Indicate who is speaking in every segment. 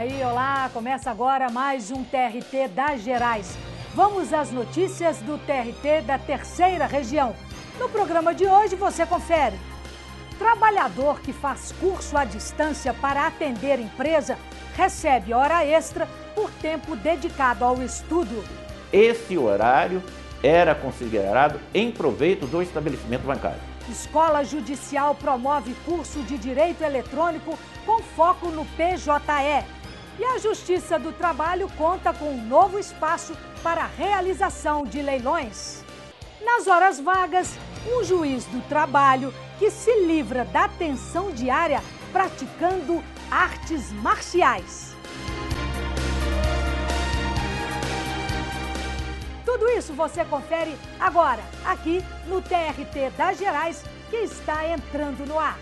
Speaker 1: aí, olá! Começa agora mais um TRT das Gerais. Vamos às notícias do TRT da Terceira Região. No programa de hoje você confere. Trabalhador que faz curso à distância para atender empresa recebe hora extra por tempo dedicado ao estudo.
Speaker 2: Esse horário era considerado em proveito do estabelecimento bancário.
Speaker 1: Escola Judicial promove curso de Direito Eletrônico com foco no PJE. E a Justiça do Trabalho conta com um novo espaço para a realização de leilões. Nas horas vagas, um juiz do trabalho que se livra da tensão diária praticando artes marciais. Tudo isso você confere agora, aqui no TRT das Gerais, que está entrando no ar.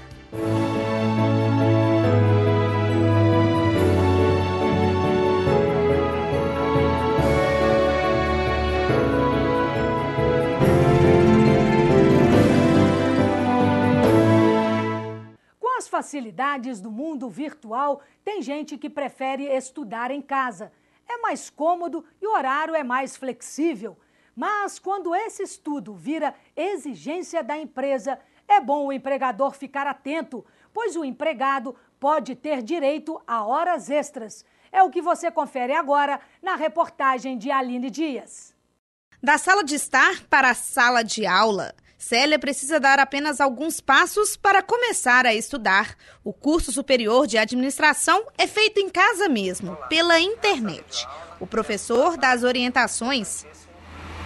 Speaker 1: Com as facilidades do mundo virtual, tem gente que prefere estudar em casa. É mais cômodo e o horário é mais flexível. Mas quando esse estudo vira exigência da empresa, é bom o empregador ficar atento, pois o empregado pode ter direito a horas extras. É o que você confere agora na reportagem de Aline Dias.
Speaker 3: Da sala de estar para a sala de aula, Célia precisa dar apenas alguns passos para começar a estudar. O curso superior de administração é feito em casa mesmo, pela internet. O professor dá as orientações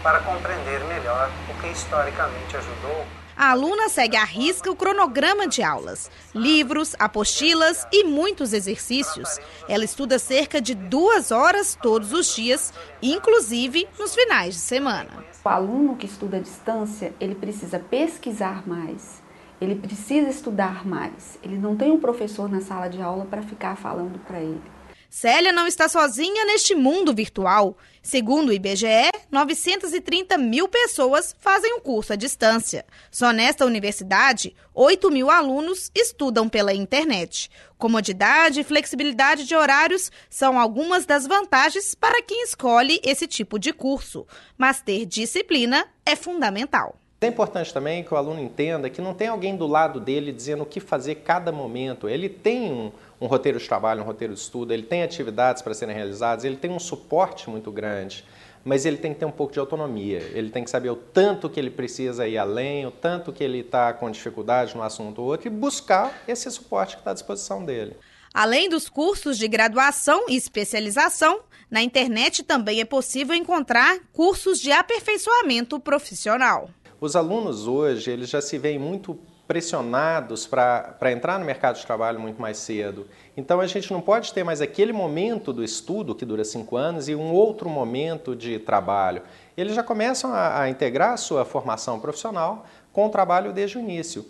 Speaker 4: para compreender melhor o que historicamente ajudou.
Speaker 3: A aluna segue à risca o cronograma de aulas, livros, apostilas e muitos exercícios. Ela estuda cerca de 2 horas todos os dias, inclusive nos finais de semana.
Speaker 5: O aluno que estuda à distância, ele precisa pesquisar mais, ele precisa estudar mais. Ele não tem um professor na sala de aula para ficar falando para ele.
Speaker 3: Célia não está sozinha neste mundo virtual. Segundo o IBGE, 930 mil pessoas fazem o curso à distância. Só nesta universidade, 8 mil alunos estudam pela internet. Comodidade e flexibilidade de horários são algumas das vantagens para quem escolhe esse tipo de curso. Mas ter disciplina é fundamental.
Speaker 6: É importante também que o aluno entenda que não tem alguém do lado dele dizendo o que fazer cada momento. Ele tem um roteiro de trabalho, um roteiro de estudo, ele tem atividades para serem realizadas, ele tem um suporte muito grande, mas ele tem que ter um pouco de autonomia. Ele tem que saber o tanto que ele precisa ir além, o tanto que ele está com dificuldade no assunto ou outro e buscar esse suporte que está à disposição dele.
Speaker 3: Além dos cursos de graduação e especialização, na internet também é possível encontrar cursos de aperfeiçoamento profissional.
Speaker 6: Os alunos hoje, eles já se veem muito pressionados para entrar no mercado de trabalho muito mais cedo. Então a gente não pode ter mais aquele momento do estudo, que dura 5 anos, e um outro momento de trabalho. Eles já começam a integrar a sua formação profissional com o trabalho desde o início.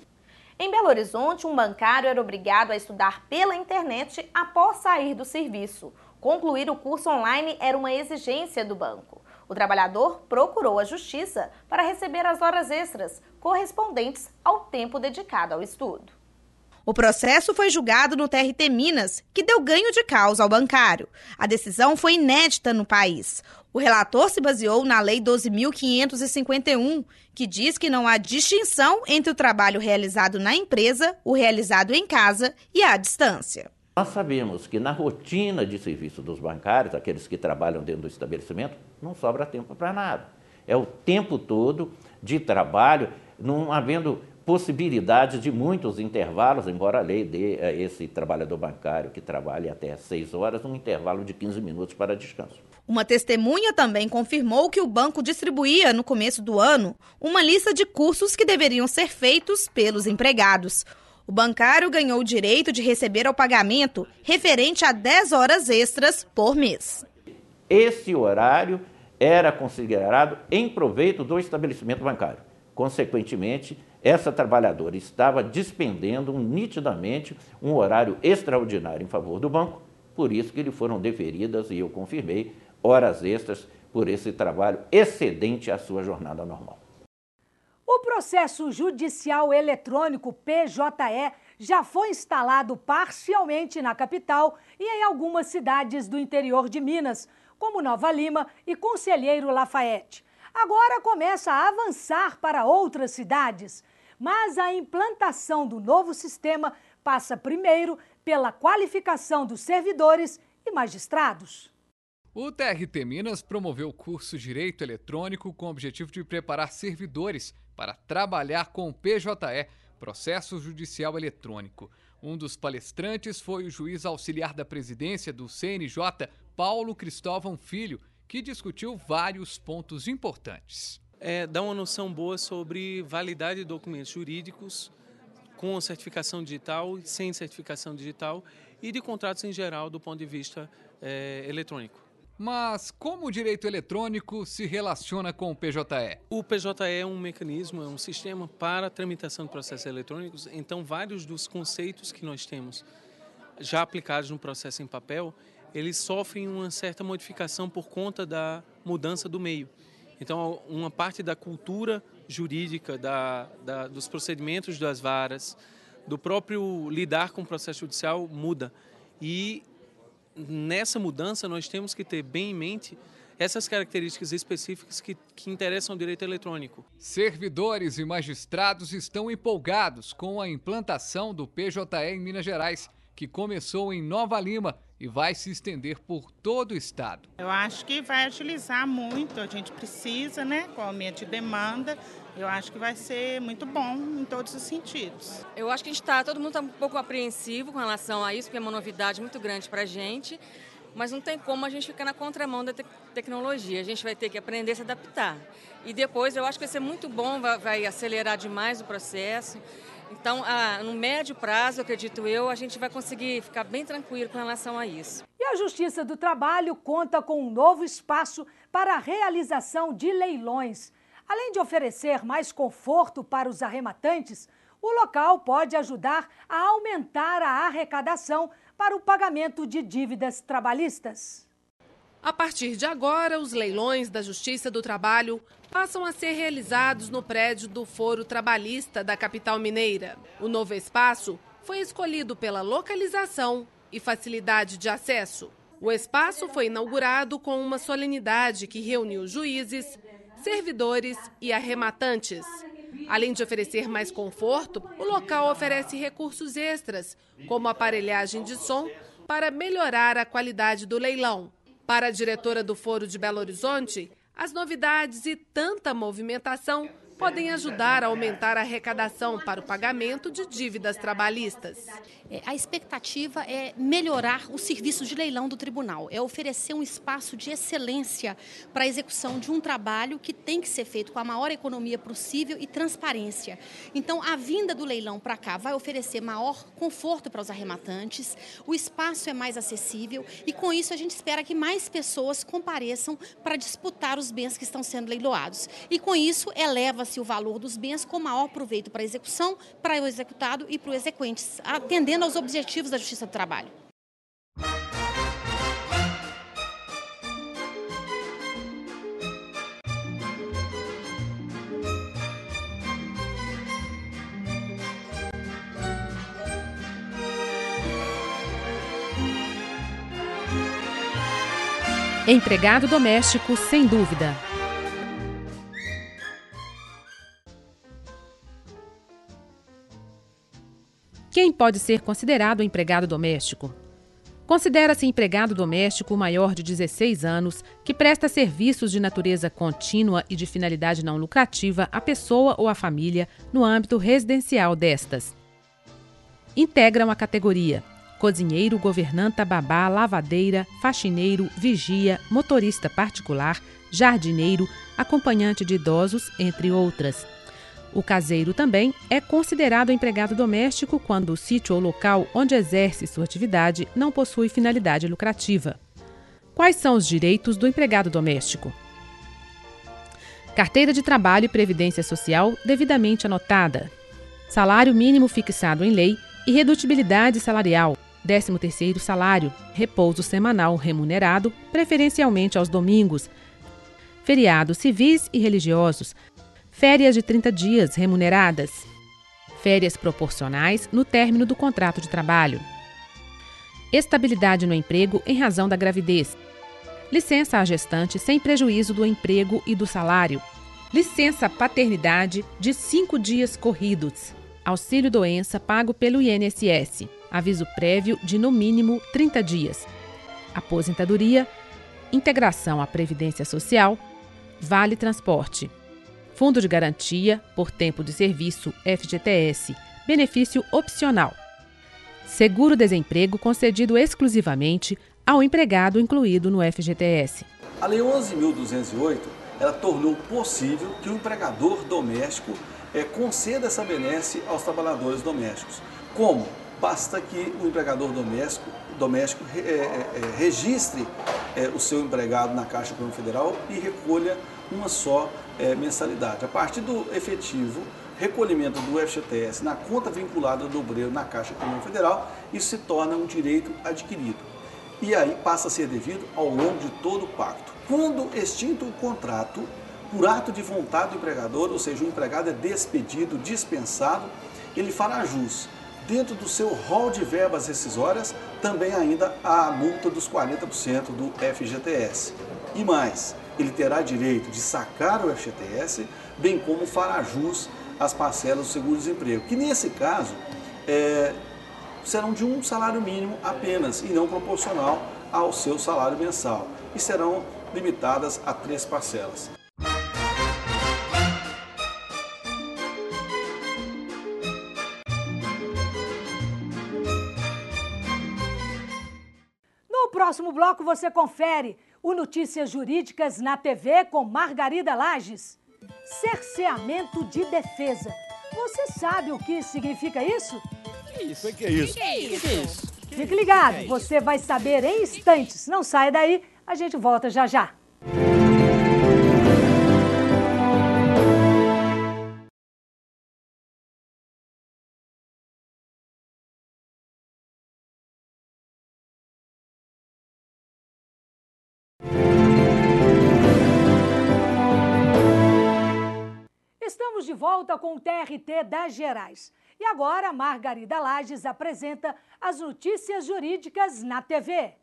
Speaker 7: Em Belo Horizonte, um bancário era obrigado a estudar pela internet após sair do serviço. Concluir o curso online era uma exigência do banco. O trabalhador procurou a justiça para receber as horas extras correspondentes ao tempo dedicado ao estudo.
Speaker 3: O processo foi julgado no TRT Minas, que deu ganho de causa ao bancário. A decisão foi inédita no país. O relator se baseou na Lei 12.551, que diz que não há distinção entre o trabalho realizado na empresa, o realizado em casa e à distância.
Speaker 2: Nós sabemos que na rotina de serviço dos bancários, aqueles que trabalham dentro do estabelecimento, não sobra tempo para nada. É o tempo todo de trabalho, não havendo possibilidade de muitos intervalos, embora a lei dê a esse trabalhador bancário que trabalha até 6 horas, um intervalo de 15 minutos para descanso.
Speaker 3: Uma testemunha também confirmou que o banco distribuía, no começo do ano, uma lista de cursos que deveriam ser feitos pelos empregados. O bancário ganhou o direito de receber ao pagamento referente a 10 horas extras por mês.
Speaker 2: Esse horário era considerado em proveito do estabelecimento bancário. Consequentemente, essa trabalhadora estava despendendo nitidamente um horário extraordinário em favor do banco, por isso que lhe foram deferidas, e eu confirmei, horas extras por esse trabalho excedente à sua jornada normal.
Speaker 1: O processo judicial eletrônico PJE já foi instalado parcialmente na capital e em algumas cidades do interior de Minas, como Nova Lima e Conselheiro Lafayette. Agora começa a avançar para outras cidades, mas a implantação do novo sistema passa primeiro pela qualificação dos servidores e magistrados.
Speaker 8: O TRT Minas promoveu o curso Direito Eletrônico com o objetivo de preparar servidores para trabalhar com o PJE, Processo Judicial Eletrônico. Um dos palestrantes foi o juiz auxiliar da presidência do CNJ, Paulo Cristóvão Filho, que discutiu vários pontos importantes.
Speaker 9: Dá uma noção boa sobre validade de documentos jurídicos com certificação digital, sem certificação digital e de contratos em geral do ponto de vista eletrônico.
Speaker 8: Mas como o direito eletrônico se relaciona com o PJE?
Speaker 9: O PJE é um mecanismo, é um sistema para a tramitação de processos eletrônicos, então vários dos conceitos que nós temos já aplicados no processo em papel, eles sofrem uma certa modificação por conta da mudança do meio. Então, uma parte da cultura jurídica, dos procedimentos das varas, do próprio lidar com o processo judicial muda. E nessa mudança nós temos que ter bem em mente essas características específicas que interessam ao direito eletrônico.
Speaker 8: Servidores e magistrados estão empolgados com a implantação do PJE em Minas Gerais, que começou em Nova Lima e vai se estender por todo o estado.
Speaker 10: Eu acho que vai agilizar muito, a gente precisa, com o aumento de demanda, eu acho que vai ser muito bom em todos os sentidos.
Speaker 11: Eu acho que todo mundo está um pouco apreensivo com relação a isso, porque é uma novidade muito grande para a gente, mas não tem como a gente ficar na contramão da tecnologia, a gente vai ter que aprender a se adaptar. E depois eu acho que vai ser muito bom, vai acelerar demais o processo. Então, no médio prazo, acredito eu, a gente vai conseguir ficar bem tranquilo com relação a isso.
Speaker 1: E a Justiça do Trabalho conta com um novo espaço para a realização de leilões. Além de oferecer mais conforto para os arrematantes, o local pode ajudar a aumentar a arrecadação para o pagamento de dívidas trabalhistas.
Speaker 12: A partir de agora, os leilões da Justiça do Trabalho passam a ser realizados no prédio do Foro Trabalhista da capital mineira. O novo espaço foi escolhido pela localização e facilidade de acesso. O espaço foi inaugurado com uma solenidade que reuniu juízes, servidores e arrematantes. Além de oferecer mais conforto, o local oferece recursos extras, como aparelhagem de som, para melhorar a qualidade do leilão. Para a diretora do Foro de Belo Horizonte, as novidades e tanta movimentação podem ajudar a aumentar a arrecadação para o pagamento de dívidas trabalhistas.
Speaker 13: A expectativa é melhorar o serviço de leilão do tribunal, é oferecer um espaço de excelência para a execução de um trabalho que tem que ser feito com a maior economia possível e transparência. Então, a vinda do leilão para cá vai oferecer maior conforto para os arrematantes, o espaço é mais acessível e, com isso, a gente espera que mais pessoas compareçam para disputar os bens que estão sendo leiloados. E, com isso, eleva-se o valor dos bens com maior proveito para a execução, para o executado e para o exequente, atendendo aos objetivos da Justiça do Trabalho.
Speaker 14: Empregado doméstico, sem dúvida. Quem pode ser considerado empregado doméstico? Considera-se empregado doméstico o maior de 16 anos que presta serviços de natureza contínua e de finalidade não lucrativa à pessoa ou à família no âmbito residencial destas. Integram a categoria cozinheiro, governanta, babá, lavadeira, faxineiro, vigia, motorista particular, jardineiro, acompanhante de idosos, entre outras. O caseiro também é considerado empregado doméstico quando o sítio ou local onde exerce sua atividade não possui finalidade lucrativa. Quais são os direitos do empregado doméstico? Carteira de trabalho e previdência social devidamente anotada. Salário mínimo fixado em lei e redutibilidade salarial. 13º salário, repouso semanal remunerado, preferencialmente aos domingos. Feriados civis e religiosos. Férias de 30 dias remuneradas. férias proporcionais no término do contrato de trabalho, estabilidade no emprego em razão da gravidez, licença à gestante sem prejuízo do emprego e do salário, licença paternidade de 5 dias corridos, auxílio-doença pago pelo INSS, aviso prévio de no mínimo 30 dias, aposentadoria, integração à Previdência Social, vale transporte, fundo de garantia por tempo de serviço FGTS, benefício opcional, seguro-desemprego concedido exclusivamente ao empregado incluído no FGTS.
Speaker 15: A Lei 11.208, ela tornou possível que o empregador doméstico conceda essa benesse aos trabalhadores domésticos. Como? Basta que o empregador doméstico registre o seu empregado na Caixa Econômica Federal e recolha uma só mensalidade. A partir do efetivo recolhimento do FGTS na conta vinculada do obreiro na Caixa Econômica Federal, isso se torna um direito adquirido. E aí passa a ser devido ao longo de todo o pacto. Quando extinto o contrato, por ato de vontade do empregador, ou seja, o empregado é despedido, dispensado, ele fará jus, dentro do seu rol de verbas rescisórias, também ainda a multa dos 40% do FGTS. E mais, ele terá direito de sacar o FGTS, bem como fará jus às parcelas do seguro-desemprego, que nesse caso serão de um salário mínimo apenas e não proporcional ao seu salário mensal e serão limitadas a 3 parcelas.
Speaker 1: No próximo bloco você confere o Notícias Jurídicas na TV com Margarida Lages. Cerceamento de defesa. Você sabe o que significa isso?
Speaker 16: Que é isso?
Speaker 1: Fique ligado, você vai saber em instantes. Não saia daí, a gente volta já já. Estamos de volta com o TRT das Gerais. E agora, Margarida Lages apresenta as notícias jurídicas na TV.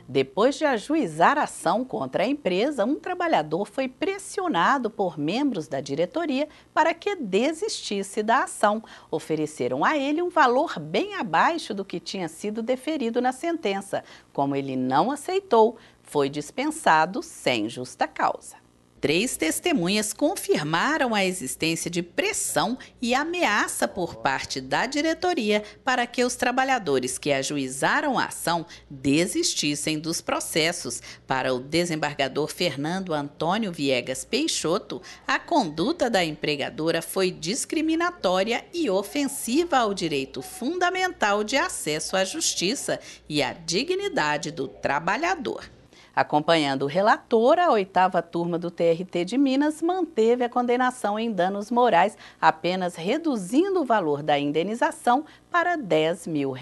Speaker 17: Depois de ajuizar a ação contra a empresa, um trabalhador foi pressionado por membros da diretoria para que desistisse da ação. Ofereceram a ele um valor bem abaixo do que tinha sido deferido na sentença. Como ele não aceitou, foi dispensado sem justa causa. 3 testemunhas confirmaram a existência de pressão e ameaça por parte da diretoria para que os trabalhadores que ajuizaram a ação desistissem dos processos. Para o desembargador Fernando Antônio Viegas Peixoto, a conduta da empregadora foi discriminatória e ofensiva ao direito fundamental de acesso à justiça e à dignidade do trabalhador. Acompanhando o relator, a 8ª turma do TRT de Minas manteve a condenação em danos morais, apenas reduzindo o valor da indenização para R$10 mil.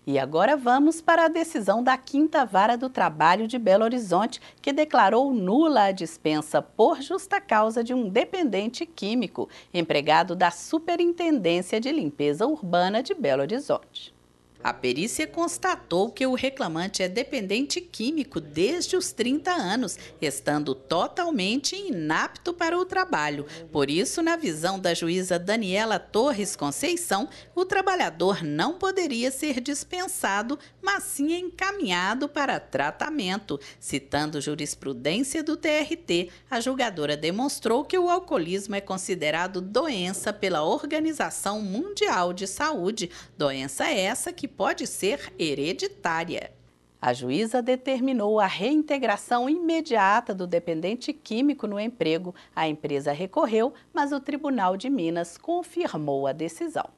Speaker 17: E agora vamos para a decisão da 5ª Vara do Trabalho de Belo Horizonte, que declarou nula a dispensa por justa causa de um dependente químico, empregado da Superintendência de Limpeza Urbana de Belo Horizonte. A perícia constatou que o reclamante é dependente químico desde os 30 anos, estando totalmente inapto para o trabalho. Por isso, na visão da juíza Daniela Torres Conceição, o trabalhador não poderia ser dispensado, mas sim encaminhado para tratamento. Citando jurisprudência do TRT, a julgadora demonstrou que o alcoolismo é considerado doença pela Organização Mundial de Saúde, doença essa que pode ser hereditária. A juíza determinou a reintegração imediata do dependente químico no emprego. A empresa recorreu, mas o Tribunal de Minas confirmou a decisão.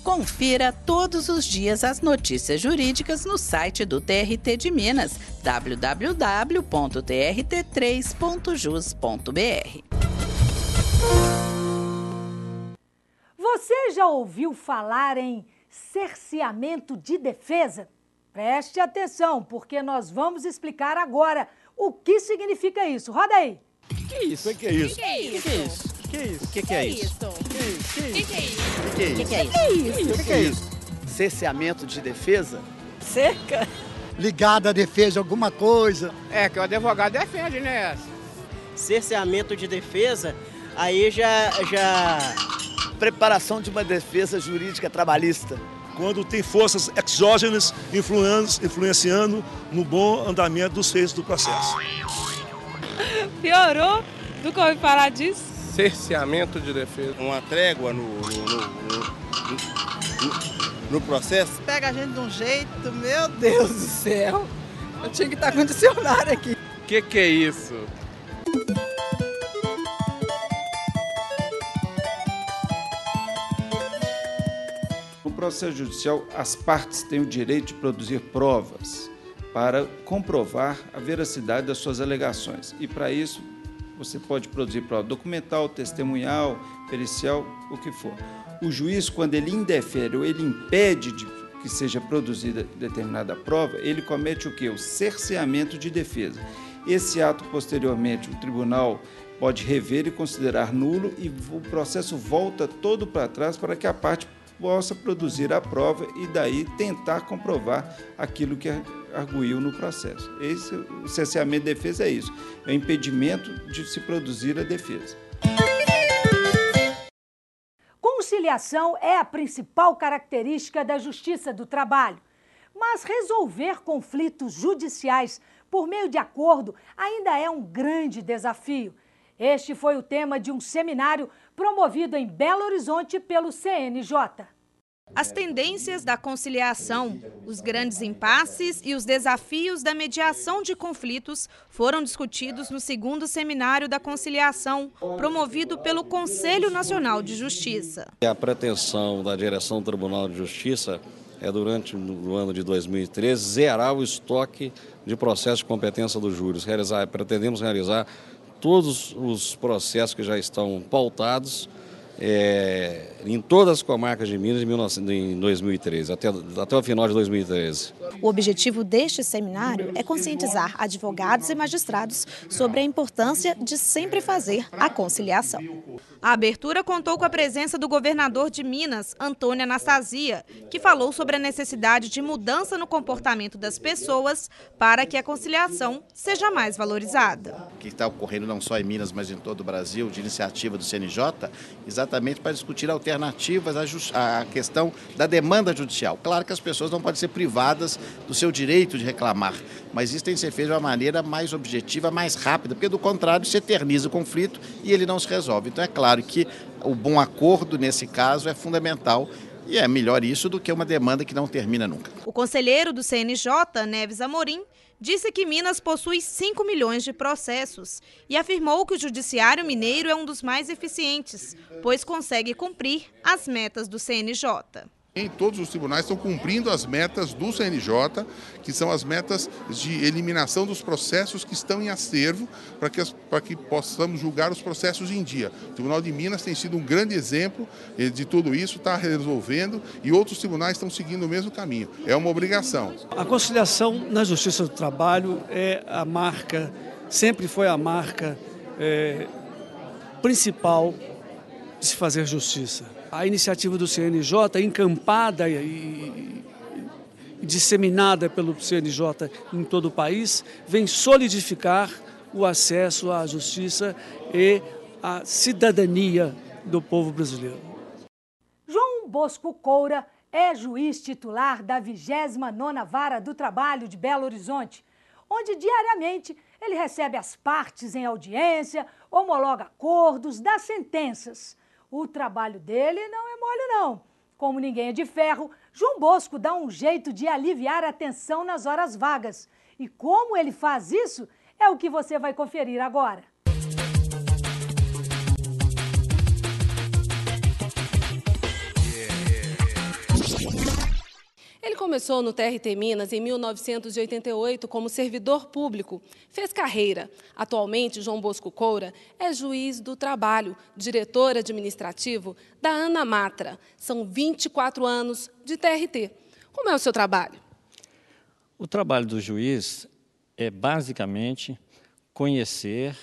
Speaker 17: Confira todos os dias as notícias jurídicas no site do TRT de Minas, www.trt3.jus.br.
Speaker 1: Você já ouviu falar em cerceamento de defesa? Preste atenção, porque nós vamos explicar agora o que significa isso. Roda aí.
Speaker 16: Que é isso? Que é isso? Que é isso? Que é isso?
Speaker 18: Que é isso?
Speaker 16: Que é isso?
Speaker 18: Cerceamento de defesa?
Speaker 19: Cerca?
Speaker 20: Ligada à defesa, alguma coisa.
Speaker 16: É, que o advogado defende, né?
Speaker 18: Cerceamento de defesa, aí já preparação de uma defesa jurídica trabalhista.
Speaker 21: Quando tem forças exógenas influenciando no bom andamento dos feitos do processo.
Speaker 19: Piorou? Nunca ouvi falar disso.
Speaker 22: Cerceamento de defesa.
Speaker 23: Uma trégua no processo.
Speaker 19: Pega a gente de um jeito, meu Deus do céu. Eu tinha que estar com o dicionário aqui.
Speaker 22: Que é isso?
Speaker 24: No processo judicial, as partes têm o direito de produzir provas para comprovar a veracidade das suas alegações. E, para isso, você pode produzir prova documental, testemunhal, pericial, o que for. O juiz, quando ele indefere ou ele impede que seja produzida determinada prova, ele comete o quê? O cerceamento de defesa. Esse ato, posteriormente, o tribunal pode rever e considerar nulo e o processo volta todo para trás para que a parte possa produzir a prova e daí tentar comprovar aquilo que arguiu no processo. O cerceamento de defesa é isso, é o impedimento de se produzir a defesa.
Speaker 1: Conciliação é a principal característica da Justiça do Trabalho, mas resolver conflitos judiciais por meio de acordo ainda é um grande desafio. Este foi o tema de um seminário promovido em Belo Horizonte pelo CNJ.
Speaker 3: As tendências da conciliação, os grandes impasses e os desafios da mediação de conflitos foram discutidos no 2º Seminário da Conciliação, promovido pelo Conselho Nacional de Justiça.
Speaker 25: A pretensão da direção do Tribunal de Justiça é, durante o ano de 2013, zerar o estoque de processos de competência dos júris. Pretendemos realizar todos os processos que já estão pautados em todas as comarcas de Minas em 2013, até o final de 2013.
Speaker 3: O objetivo deste seminário é conscientizar advogados e magistrados sobre a importância de sempre fazer a conciliação. A abertura contou com a presença do governador de Minas, Antônio Anastasia, que falou sobre a necessidade de mudança no comportamento das pessoas para que a conciliação seja mais valorizada.
Speaker 26: O que está ocorrendo não só em Minas, mas em todo o Brasil, de iniciativa do CNJ, exatamente para discutir alternativas à questão da demanda judicial. Claro que as pessoas não podem ser privadas do seu direito de reclamar, mas isso tem que ser feito de uma maneira mais objetiva, mais rápida, porque do contrário se eterniza o conflito e ele não se resolve. Então é claro que o bom acordo nesse caso é fundamental e é melhor isso do que uma demanda que não termina nunca.
Speaker 3: O conselheiro do CNJ, Neves Amorim, disse que Minas possui 5 milhões de processos e afirmou que o judiciário mineiro é um dos mais eficientes, pois consegue cumprir as metas do CNJ.
Speaker 27: Em todos os tribunais estão cumprindo as metas do CNJ, que são as metas de eliminação dos processos que estão em acervo, para que possamos julgar os processos em dia. O Tribunal de Minas tem sido um grande exemplo de tudo isso, está resolvendo e outros tribunais estão seguindo o mesmo caminho. É uma obrigação.
Speaker 28: A conciliação na Justiça do Trabalho é a marca, sempre foi a marca principal de se fazer justiça. A iniciativa do CNJ, encampada e disseminada pelo CNJ em todo o país, vem solidificar o acesso à justiça e à cidadania do povo brasileiro.
Speaker 1: João Bosco Coura é juiz titular da 29ª Vara do Trabalho de Belo Horizonte, onde diariamente ele recebe as partes em audiência, homologa acordos, dá sentenças. O trabalho dele não é mole, não. Como ninguém é de ferro, João Bosco dá um jeito de aliviar a tensão nas horas vagas. E como ele faz isso, é o que você vai conferir agora.
Speaker 12: Ele começou no TRT Minas em 1988 como servidor público. Fez carreira. Atualmente, João Bosco Coura é juiz do trabalho, diretor administrativo da ANAMATRA. São 24 anos de TRT. Como é o seu trabalho?
Speaker 2: O trabalho do juiz é basicamente conhecer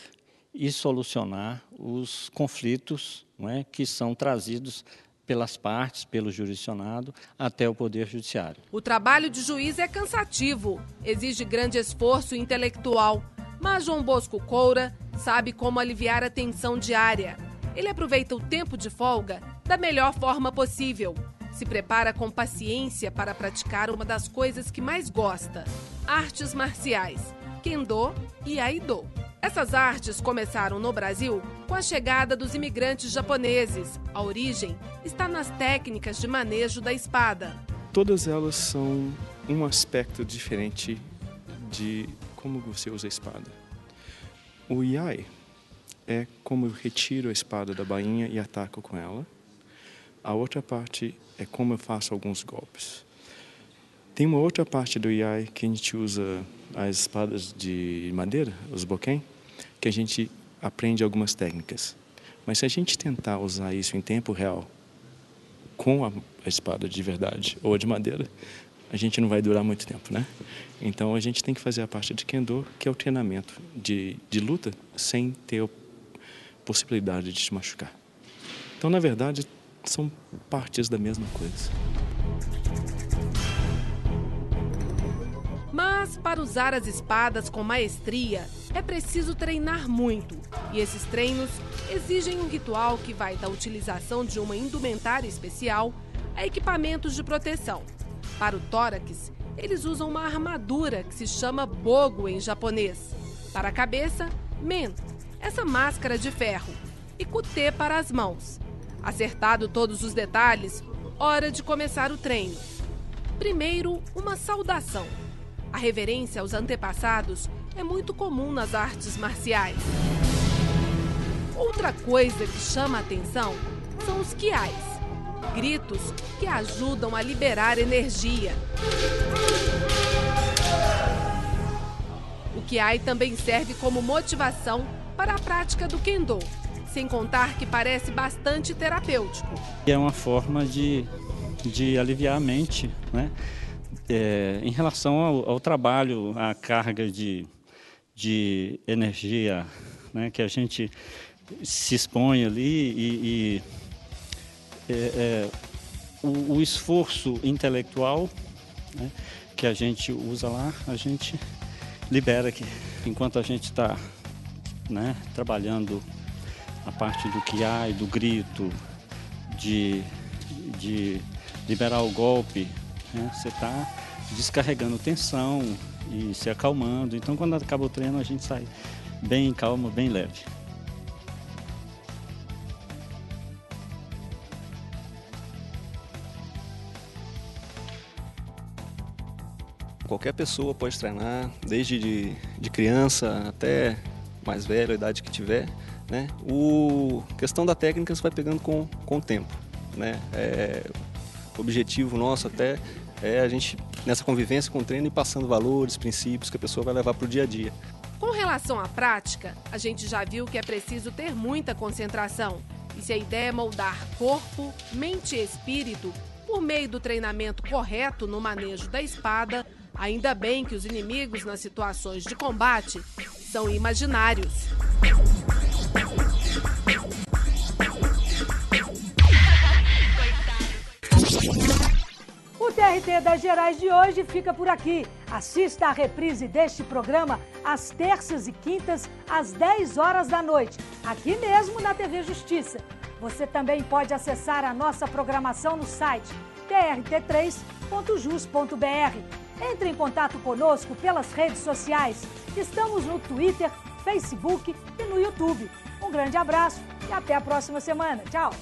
Speaker 2: e solucionar os conflitos, não é, que são trazidos pelas partes, pelo jurisdicionado, até o Poder Judiciário.
Speaker 12: O trabalho de juiz é cansativo, exige grande esforço intelectual, mas João Bosco Coura sabe como aliviar a tensão diária. Ele aproveita o tempo de folga da melhor forma possível. Se prepara com paciência para praticar uma das coisas que mais gosta, artes marciais, Kendo e Aido. Essas artes começaram no Brasil com a chegada dos imigrantes japoneses. A origem está nas técnicas de manejo da espada.
Speaker 4: Todas elas são um aspecto diferente de como você usa a espada. O iai é como eu retiro a espada da bainha e ataco com ela. A outra parte é como eu faço alguns golpes. Tem uma outra parte do iai que a gente usa as espadas de madeira, os boken, que a gente aprende algumas técnicas. Mas se a gente tentar usar isso em tempo real, com a espada de verdade ou a de madeira, a gente não vai durar muito tempo, né? Então a gente tem que fazer a parte de Kendo, que é o treinamento de luta, sem ter a possibilidade de se machucar. Então, na verdade, são partes da mesma coisa.
Speaker 12: Mas, para usar as espadas com maestria, é preciso treinar muito. E esses treinos exigem um ritual que vai da utilização de uma indumentária especial a equipamentos de proteção. Para o tórax, eles usam uma armadura que se chama bogo em japonês. Para a cabeça, men, essa máscara de ferro. E kutê para as mãos. Acertado todos os detalhes, hora de começar o treino. Primeiro, uma saudação. A reverência aos antepassados é muito comum nas artes marciais. Outra coisa que chama a atenção são os kiais, gritos que ajudam a liberar energia. O kiai também serve como motivação para a prática do Kendo, sem contar que parece bastante terapêutico.
Speaker 2: É uma forma de aliviar a mente, né? Em relação ao trabalho, à carga de energia, né, que a gente se expõe ali o esforço intelectual, né, que a gente usa lá, a gente libera aqui. Enquanto a gente está, né, trabalhando a parte do kiai, do grito, de liberar o golpe, né, você está descarregando tensão e se acalmando. Então, quando acaba o treino, a gente sai bem calmo, bem leve.
Speaker 5: Qualquer pessoa pode treinar, desde de criança até mais velho, a idade que tiver, né? A questão da técnica você vai pegando com o tempo, né? O objetivo nosso até é a gente, nessa convivência com o treino, ir passando valores, princípios que a pessoa vai levar para o dia a dia.
Speaker 12: Com relação à prática, a gente já viu que é preciso ter muita concentração. E se a ideia é moldar corpo, mente e espírito por meio do treinamento correto no manejo da espada, ainda bem que os inimigos nas situações de combate são imaginários.
Speaker 1: O TRT das Gerais de hoje fica por aqui. Assista a reprise deste programa às terças e quintas, às 10 horas da noite, aqui mesmo na TV Justiça. Você também pode acessar a nossa programação no site trt3.jus.br. Entre em contato conosco pelas redes sociais. Estamos no Twitter, Facebook e no YouTube. Um grande abraço e até a próxima semana. Tchau!